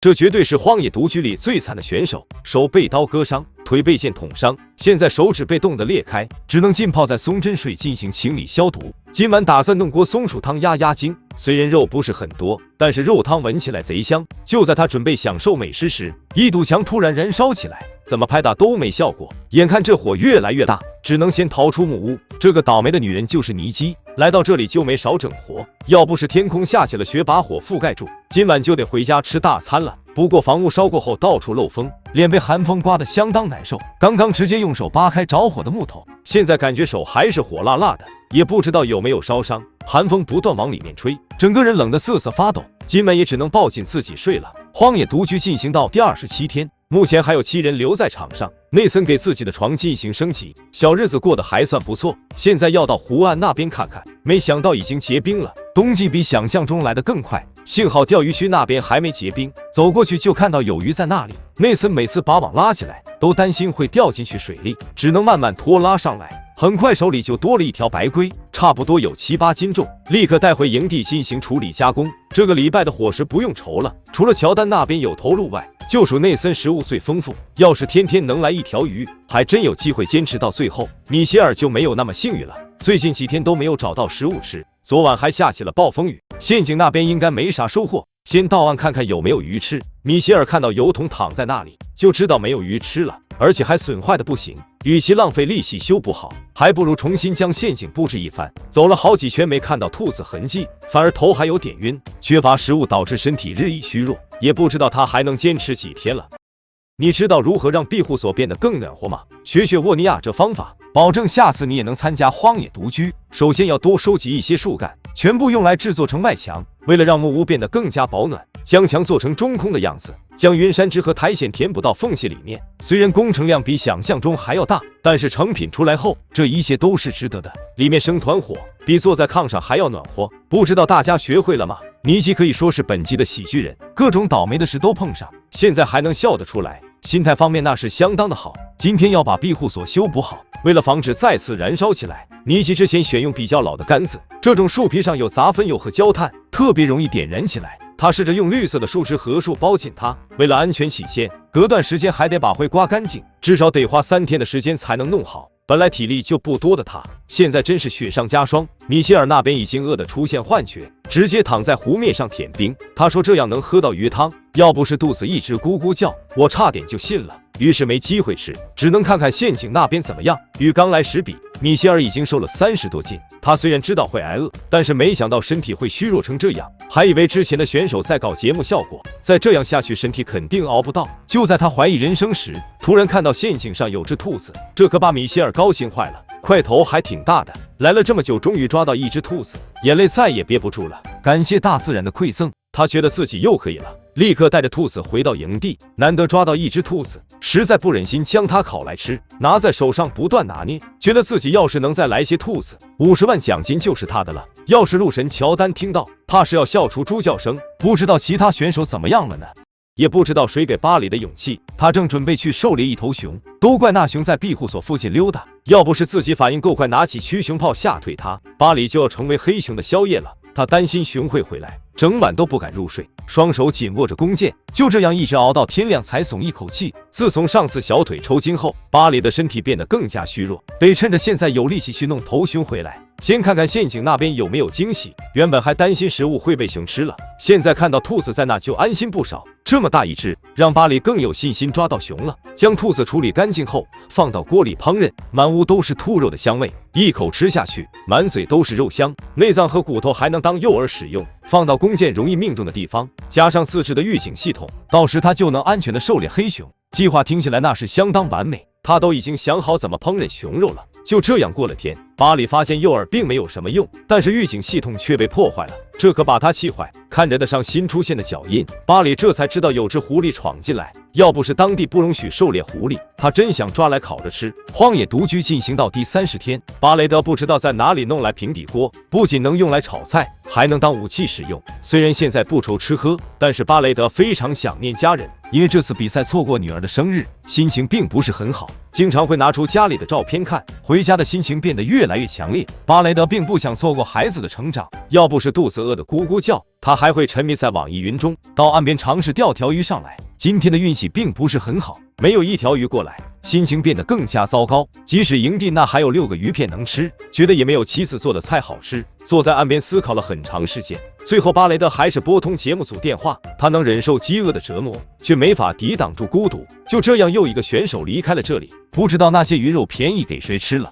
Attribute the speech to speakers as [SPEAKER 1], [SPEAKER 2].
[SPEAKER 1] 这绝对是荒野独居里最惨的选手，手被刀割伤，腿被线捅伤，现在手指被冻得裂开，只能浸泡在松针水进行清理消毒。今晚打算弄锅松鼠汤压惊，虽然肉不是很多，但是肉汤闻起来贼香。就在他准备享受美食时，一堵墙突然燃烧起来，怎么拍打都没效果。眼看这火越来越大，只能先逃出木屋。这个倒霉的女人就是尼基，来到这里就没少整活，要不是天空下起了雪把火覆盖住，今晚就得回家吃大餐了。不过房屋烧过后到处漏风，脸被寒风刮得相当难受。刚刚直接用手扒开着火的木头，现在感觉手还是火辣辣的，也不知道有没有烧伤。寒风不断往里面吹，整个人冷得瑟瑟发抖。今晚也只能抱紧自己睡了。荒野独居进行到第27天，目前还有7人留在场上。内森给自己的床进行升级，小日子过得还算不错。现在要到湖岸那边看看，没想到已经结冰了。冬季比想象中来得更快，幸好钓鱼区那边还没结冰，走过去就看到有鱼在那里。内森每次把网拉起来，都担心会掉进去水里，只能慢慢拖拉上来。很快手里就多了一条白龟，差不多有7、8斤重，立刻带回营地进行处理加工。这个礼拜的伙食不用愁了，除了乔丹那边有头鹿外，就属内森食物最丰富。要是天天能来一条鱼，还真有机会坚持到最后。米歇尔就没有那么幸运了，最近几天都没有找到食物吃，昨晚还下起了暴风雨，陷阱那边应该没啥收获。先到岸看看有没有鱼吃。米歇尔看到油桶躺在那里，就知道没有鱼吃了，而且还损坏的不行。与其浪费力气修补好，还不如重新将陷阱布置一番。走了好几圈没看到兔子痕迹，反而头还有点晕，缺乏食物导致身体日益虚弱，也不知道他还能坚持几天了。你知道如何让庇护所变得更暖和吗？学学沃尼亚这方法，保证下次你也能参加荒野独居。首先要多收集一些树干，全部用来制作成外墙。为了让木屋变得更加保暖，将墙做成中空的样子，将云杉枝和苔藓填补到缝隙里面。虽然工程量比想象中还要大，但是成品出来后，这一切都是值得的。里面生团火，比坐在炕上还要暖和。不知道大家学会了吗？尼基可以说是本集的喜剧人，各种倒霉的事都碰上，现在还能笑得出来，心态方面那是相当的好。今天要把庇护所修补好，为了防止再次燃烧起来，尼基之前选用比较老的杆子，这种树皮上有杂分铀和焦炭，特别容易点燃起来。他试着用绿色的树枝合树包紧它，为了安全起见，隔段时间还得把灰刮干净，至少得花3天的时间才能弄好。本来体力就不多的他，现在真是雪上加霜。米歇尔那边已经饿得出现幻觉，直接躺在湖面上舔冰。他说这样能喝到鱼汤，要不是肚子一直咕咕叫，我差点就信了。于是没机会吃，只能看看陷阱那边怎么样。与刚来时比，米歇尔已经瘦了30多斤。他虽然知道会挨饿，但是没想到身体会虚弱成这样，还以为之前的选手在搞节目效果，再这样下去身体肯定熬不到。就在他怀疑人生时，突然看到陷阱上有只兔子，这可把米歇尔高兴坏了。块头还挺大的，来了这么久终于抓到一只兔子，眼泪再也憋不住了。感谢大自然的馈赠，他觉得自己又可以了，立刻带着兔子回到营地。难得抓到一只兔子，实在不忍心将它烤来吃，拿在手上不断拿捏，觉得自己要是能再来些兔子，50万奖金就是他的了。要是鹿神乔丹听到，怕是要笑出猪叫声。不知道其他选手怎么样了呢？也不知道谁给巴里的勇气，他正准备去狩猎一头熊，都怪那熊在庇护所附近溜达，要不是自己反应够快，拿起驱熊炮吓退它，巴里就要成为黑熊的宵夜了。他担心熊会回来，整晚都不敢入睡，双手紧握着弓箭，就这样一直熬到天亮才松一口气。自从上次小腿抽筋后，巴里的身体变得更加虚弱，得趁着现在有力气去弄头熊回来。先看看陷阱那边有没有惊喜，原本还担心食物会被熊吃了，现在看到兔子在那就安心不少。这么大一只，让巴里更有信心抓到熊了。将兔子处理干净后，放到锅里烹饪，满屋都是兔肉的香味，一口吃下去，满嘴都是肉香，内脏和骨头还能当诱饵使用，放到弓箭容易命中的地方，加上自制的预警系统，到时他就能安全的狩猎黑熊。计划听起来那是相当完美，他都已经想好怎么烹饪熊肉了。就这样过了天，巴里发现诱饵并没有什么用，但是预警系统却被破坏了，这可把他气坏。看着地上新出现的脚印，巴里这才知道有只狐狸闯进来，要不是当地不容许狩猎狐狸，他真想抓来烤着吃。荒野独居进行到第30天，巴雷德不知道在哪里弄来平底锅，不仅能用来炒菜，还能当武器使用。虽然现在不愁吃喝，但是巴雷德非常想念家人，因为这次比赛错过女儿的生日，心情并不是很好，经常会拿出家里的照片看，回家的心情变得越来越强烈。巴雷德并不想错过孩子的成长，要不是肚子饿饿得咕咕叫，他还会沉迷在网易云中，到岸边尝试钓条鱼上来。今天的运气并不是很好，没有一条鱼过来，心情变得更加糟糕。即使营地那还有6个鱼片能吃，觉得也没有妻子做的菜好吃。坐在岸边思考了很长时间，最后巴雷德还是拨通节目组电话。他能忍受饥饿的折磨，却没法抵挡住孤独。就这样，又一个选手离开了这里，不知道那些鱼肉便宜给谁吃了。